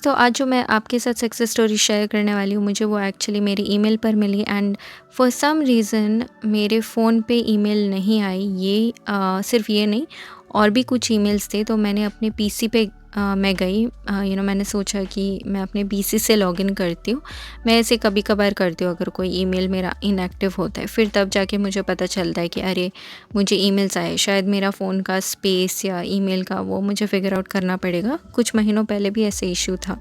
तो आज जो मैं आपके साथ सक्सेस स्टोरी शेयर करने वाली हूँ, मुझे वो एक्चुअली मेरी ईमेल पर मिली एंड फॉर सम रीज़न मेरे फ़ोन पे ईमेल नहीं आई। ये सिर्फ़ ये नहीं, और भी कुछ ईमेल्स थे, तो मैंने अपने पीसी पे मैं गई। मैंने सोचा कि मैं अपने पीसी से लॉगिन करती हूँ। मैं ऐसे कभी-कभार करती हूँ अगर कोई ईमेल मेरा इनएक्टिव होता है, फिर तब जाके मुझे पता चलता है कि अरे! मुझे ईमेल्स आए। शायद मेरा फ़ोन का स्पेस या ईमेल का वो मुझे फ़िगर आउट करना पड़ेगा। कुछ महीनों पहले भी ऐसे इश्यू था।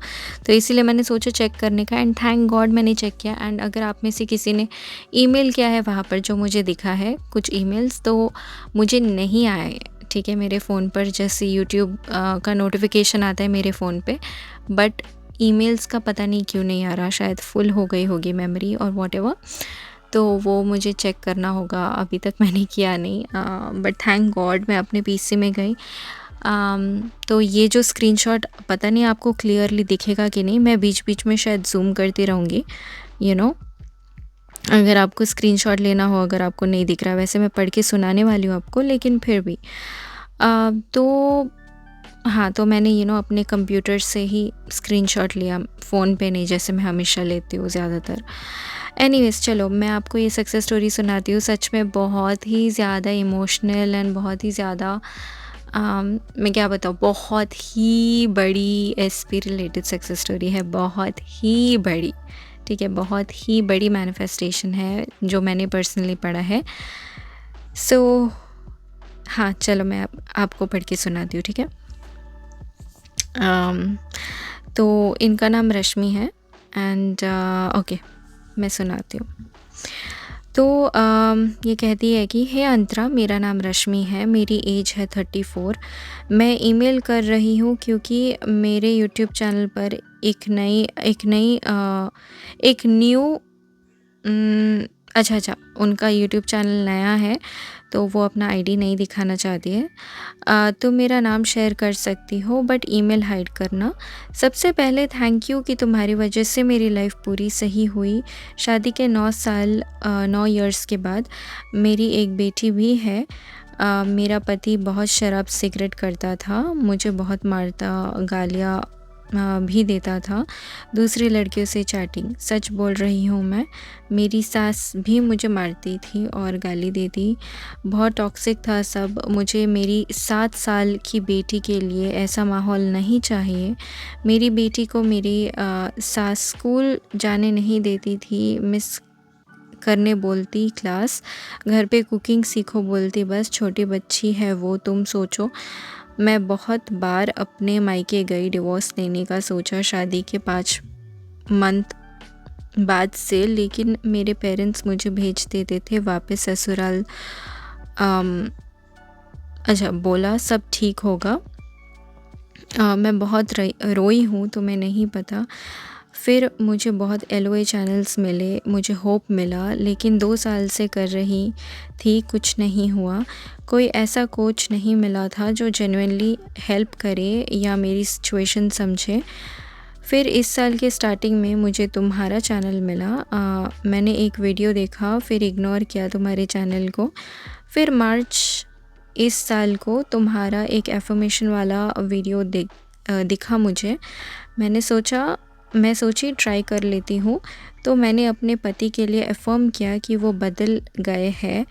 तो इसीलिए मैंने सोचा चेक करने का, एंड थैंक गॉड मैंने चेक किया। एंड अगर आप में से किसी ने ईमेल किया है वहाँ पर जो मुझे दिखा है कुछ ईमेल्स, तो मुझे नहीं आए। ठीक है, मेरे फ़ोन पर जैसे यूट्यूब का नोटिफिकेशन आता है मेरे फ़ोन पे, बट ईमेल्स का पता नहीं क्यों नहीं आ रहा। शायद फुल हो गई होगी मेमोरी और व्हाटएवर। तो वो मुझे चेक करना होगा, अभी तक मैंने किया नहीं। बट थैंक गॉड मैं अपने पीसी में गई। तो ये जो स्क्रीनशॉट पता नहीं आपको क्लियरली दिखेगा कि नहीं, मैं बीच बीच में शायद जूम करती रहूँगी। यू नो अगर आपको स्क्रीनशॉट लेना हो, अगर आपको नहीं दिख रहा, वैसे मैं पढ़ के सुनाने वाली हूँ आपको, लेकिन फिर भी तो हाँ, तो मैंने अपने कंप्यूटर से ही स्क्रीनशॉट लिया, फ़ोन पे नहीं जैसे मैं हमेशा लेती हूँ ज़्यादातर। एनीवेज़ चलो मैं आपको ये सक्सेस स्टोरी सुनाती हूँ। सच में बहुत ही ज़्यादा इमोशनल एंड बहुत ही ज़्यादा मैं क्या बताऊँ, बहुत ही बड़ी एसपी रिलेटेड सक्सेस स्टोरी है, बहुत ही बड़ी। ठीक है, बहुत ही बड़ी मैनिफेस्टेशन है जो मैंने पर्सनली पढ़ा है। सो हाँ, चलो मैं आपको पढ़ के सुनाती हूँ, ठीक है। तो इनका नाम रश्मि है एंड ओके मैं सुनाती हूँ। तो ये कहती है कि हे अंतरा, मेरा नाम रश्मि है, मेरी एज है 34। मैं ईमेल कर रही हूँ क्योंकि मेरे यूट्यूब चैनल पर एक न्यू अच्छा उनका यूट्यूब चैनल नया है, तो वो अपना आईडी नहीं दिखाना चाहती है। तुम मेरा नाम शेयर कर सकती हो बट ईमेल हाइड करना। सबसे पहले थैंक यू कि तुम्हारी वजह से मेरी लाइफ पूरी सही हुई। शादी के 9 इयर्स के बाद मेरी एक बेटी भी है। मेरा पति बहुत शराब सिगरेट करता था, मुझे बहुत मारता, गालियाँ भी देता था, दूसरी लड़कियों से चैटिंग। सच बोल रही हूँ मैं, मेरी सास भी मुझे मारती थी और गाली देती। बहुत टॉक्सिक था सब। मुझे मेरी 7 साल की बेटी के लिए ऐसा माहौल नहीं चाहिए। मेरी बेटी को मेरी सास स्कूल जाने नहीं देती थी, मिस करने बोलती क्लास, घर पे कुकिंग सीखो बोलती, बस छोटी बच्ची है वो, तुम सोचो। मैं बहुत बार अपने मायके गई, डिवोर्स लेने का सोचा शादी के 5 मंथ बाद से, लेकिन मेरे पेरेंट्स मुझे भेज देते थे वापस ससुराल। अच्छा बोला सब ठीक होगा। मैं बहुत रोई हूँ, तुम्हें नहीं पता। फिर मुझे बहुत एलओए चैनल्स मिले, मुझे होप मिला, लेकिन 2 साल से कर रही थी, कुछ नहीं हुआ। कोई ऐसा कोच नहीं मिला था जो जेन्युइनली हेल्प करे या मेरी सिचुएशन समझे। फिर इस साल के स्टार्टिंग में मुझे तुम्हारा चैनल मिला। मैंने एक वीडियो देखा, फिर इग्नोर किया तुम्हारे चैनल को। फिर मार्च इस साल को तुम्हारा एक एफर्मेशन वाला वीडियो दिखा मुझे। मैं सोची ट्राई कर लेती हूँ, तो मैंने अपने पति के लिए अफर्म किया कि वो बदल गए हैं,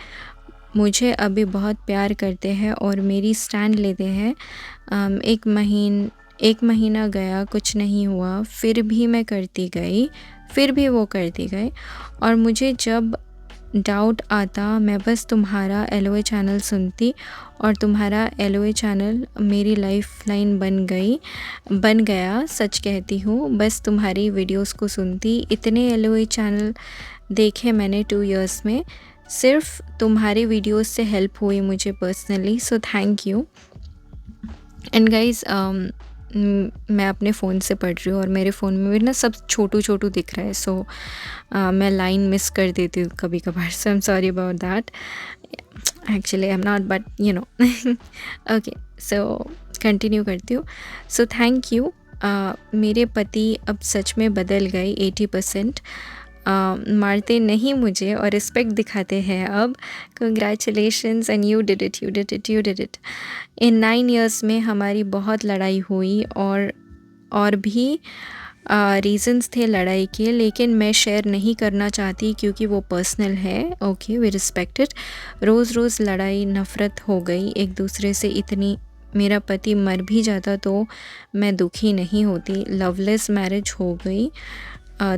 मुझे अभी बहुत प्यार करते हैं और मेरी स्टैंड लेते हैं। एक महीना गया, कुछ नहीं हुआ, फिर भी मैं करती गई, फिर भी वो करती गई, और मुझे जब डाउट आता मैं बस तुम्हारा एलओए चैनल सुनती, और तुम्हारा एलओए चैनल मेरी लाइफ लाइन बन गया। सच कहती हूँ, बस तुम्हारी वीडियोस को सुनती। इतने एलओए चैनल देखे मैंने 2 इयर्स में, सिर्फ तुम्हारी वीडियोस से हेल्प हुई मुझे personally, so thank you. And guys मैं अपने फ़ोन से पढ़ रही हूँ और मेरे फ़ोन में भी ना सब छोटू दिख रहा है, सो मैं लाइन मिस कर देती हूँ कभी कभार, so I am sorry about that. Actually I am not, but okay, so continue करती हूँ। So thank you. मेरे पति अब सच में बदल गए 80%। मारते नहीं मुझे और रिस्पेक्ट दिखाते हैं अब। Congratulations and you did it. In 9 years में हमारी बहुत लड़ाई हुई और और भी रीज़न्स थे लड़ाई के, लेकिन मैं शेयर नहीं करना चाहती क्योंकि वो पर्सनल है। Okay, we respect it. रोज़ रोज़ लड़ाई, नफ़रत हो गई एक दूसरे से इतनी। मेरा पति मर भी जाता तो मैं दुखी नहीं होती। लवलेस मैरिज हो गई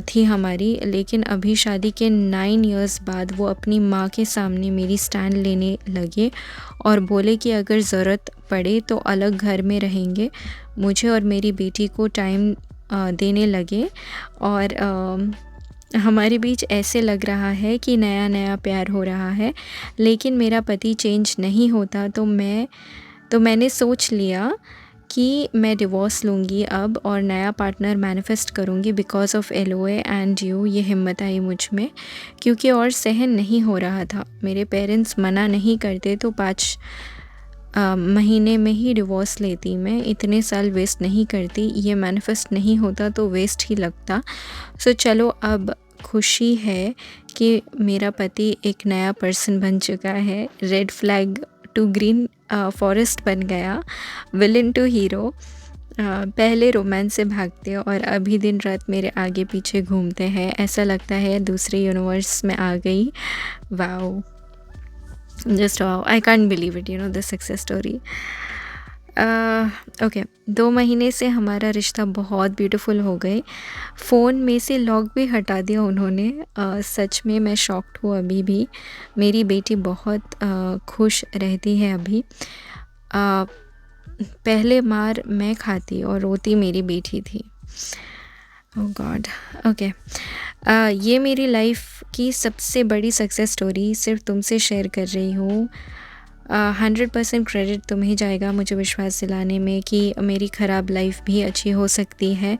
थी हमारी, लेकिन अभी शादी के 9 इयर्स बाद वो अपनी माँ के सामने मेरी स्टैंड लेने लगे और बोले कि अगर ज़रूरत पड़े तो अलग घर में रहेंगे। मुझे और मेरी बेटी को टाइम देने लगे और हमारे बीच ऐसे लग रहा है कि नया नया प्यार हो रहा है, लेकिन मेरा पति चेंज नहीं होता तो मैंने सोच लिया कि मैं डिवोर्स लूँगी अब और नया पार्टनर मैनिफेस्ट करूँगी because of LOA and you. ये हिम्मत आई मुझ में क्योंकि और सहन नहीं हो रहा था। मेरे पेरेंट्स मना नहीं करते तो 5 महीने में ही डिवोर्स लेती मैं। इतने साल वेस्ट नहीं करती। ये मैनिफेस्ट नहीं होता तो वेस्ट ही लगता। सो चलो, अब खुशी है कि मेरा पति एक नया पर्सन बन चुका है। Red flag to green forest बन गया, विलन टू हीरो। पहले रोमांस से भागते और अभी दिन रात मेरे आगे पीछे घूमते हैं। ऐसा लगता है दूसरे यूनिवर्स में आ गई। Wow, just wow, I can't believe it, the success story. Okay, 2 महीने से हमारा रिश्ता बहुत ब्यूटीफुल हो गए। फ़ोन में से लॉक भी हटा दिया उन्होंने। सच में मैं शॉक्ड हूँ अभी भी। मेरी बेटी बहुत खुश रहती है अभी। पहले मार मैं खाती और रोती मेरी बेटी थी। ओह गॉड। ओके, ये मेरी लाइफ की सबसे बड़ी सक्सेस स्टोरी सिर्फ तुमसे शेयर कर रही हूँ। 100% क्रेडिट तुम्हें जाएगा मुझे विश्वास दिलाने में कि मेरी ख़राब लाइफ भी अच्छी हो सकती है।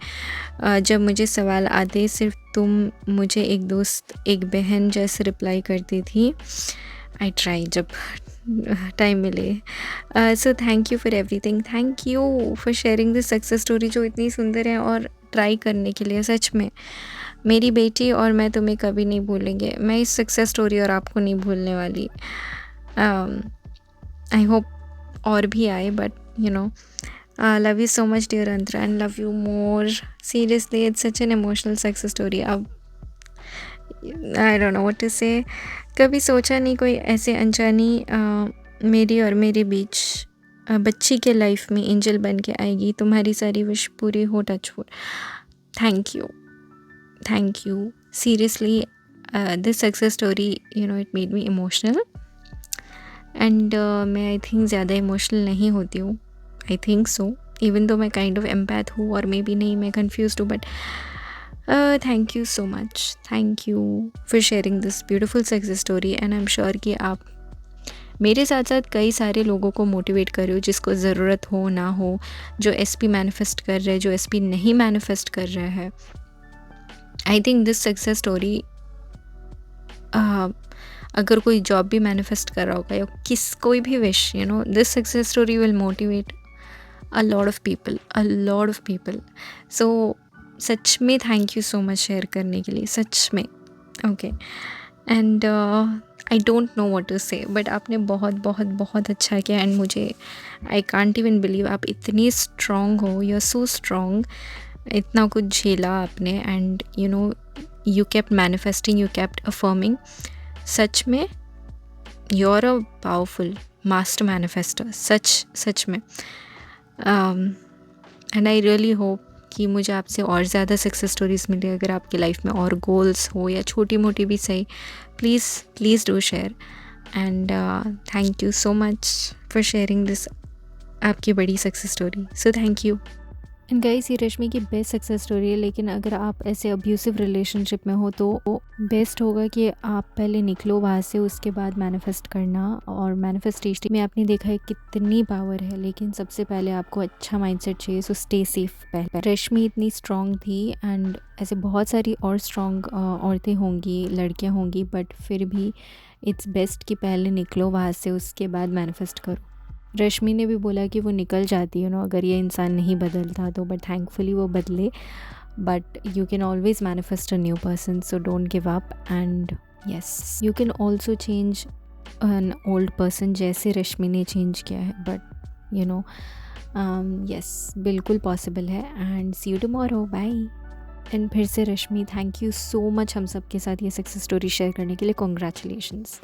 जब मुझे सवाल आते सिर्फ तुम मुझे एक दोस्त, एक बहन जैसे रिप्लाई करती थी। आई ट्राई जब टाइम मिले। सो thank you for everything. Thank you for sharing this success story जो इतनी सुंदर है, और ट्राई करने के लिए। सच में मेरी बेटी और मैं तुम्हें कभी नहीं भूलेंगे। मैं इस सक्सेस स्टोरी और आपको नहीं भूलने वाली। आई होप और भी आए, but love you so much dear Antara, and love you more. Seriously, it's such an emotional success story. अब I don't know what to say. कभी सोचा नहीं कोई ऐसे अनजानी मेरी और मेरे बीच बच्ची के लाइफ में एंजल बन के आएगी। तुम्हारी सारी विश पूरी हो, टच हो। Thank you seriously. This success story it made me emotional, and मैं आई थिंक ज़्यादा इमोशनल नहीं होती हूँ। I think so, even though मैं काइंड ऑफ एम्पैथ हूँ, और मे बी नहीं, मैं कन्फ्यूज्ड हूँ। But thank you so much. Thank you for sharing this beautiful success story, and I am sure कि आप मेरे साथ साथ कई सारे लोगों को मोटिवेट कर रहे हो, जिसको ज़रूरत हो ना हो, जो SP मैनिफेस्ट कर रहे हैं, जो SP नहीं मैनिफेस्ट कर रहे हैं। I think this success story, अगर कोई जॉब भी मैनिफेस्ट कर रहा होगा या कोई भी wish, this success story will motivate a lot of people. So सच में thank you so much share करने के लिए, सच में। Okay, and I don't know what to say, but आपने बहुत बहुत बहुत अच्छा किया, एंड मुझे आई कांट इवन बिलीव आप इतनी स्ट्रॉन्ग हो। You are so strong. इतना कुछ झेला आपने, and you kept manifesting, you kept affirming. सच में you are a powerful master manifester, सच में। एंड आई रियली होप कि मुझे आपसे और ज़्यादा सक्सेस स्टोरीज़ मिले। अगर आपकी लाइफ में और गोल्स हो या छोटी मोटी भी सही, please do share. And thank you so much for sharing this आपकी बड़ी success story. So thank you. And guys, ये रश्मि की बेस्ट सक्सेस स्टोरी है। लेकिन अगर आप ऐसे अब्यूसिव रिलेशनशिप में हो तो बेस्ट होगा कि आप पहले निकलो वहाँ से, उसके बाद मैनिफेस्ट करना। और मैनिफेस्टेशन में आपने देखा है कितनी पावर है, लेकिन सबसे पहले आपको अच्छा माइंडसेट चाहिए। So stay safe. पहले रश्मि इतनी स्ट्रॉन्ग थी, एंड ऐसे बहुत सारी और स्ट्रॉन्ग औरतें होंगी, लड़कियाँ होंगी, बट फिर भी इट्स बेस्ट कि पहले निकलो वहाँ से, उसके बाद मैनिफेस्ट करो। रश्मि ने भी बोला कि वो निकल जाती अगर ये इंसान नहीं बदलता तो, बट थैंकफुली वो बदले। But you can always manifest a new person, so don't give up. And yes, you can also change an old person, जैसे रश्मि ने चेंज किया है। बट यस, बिल्कुल पॉसिबल है and see you tomorrow, bye. एंड फिर से Rashmi, thank you so much हम सबके साथ ये सक्सेस स्टोरी शेयर करने के लिए, कॉन्ग्रेचुलेशंस।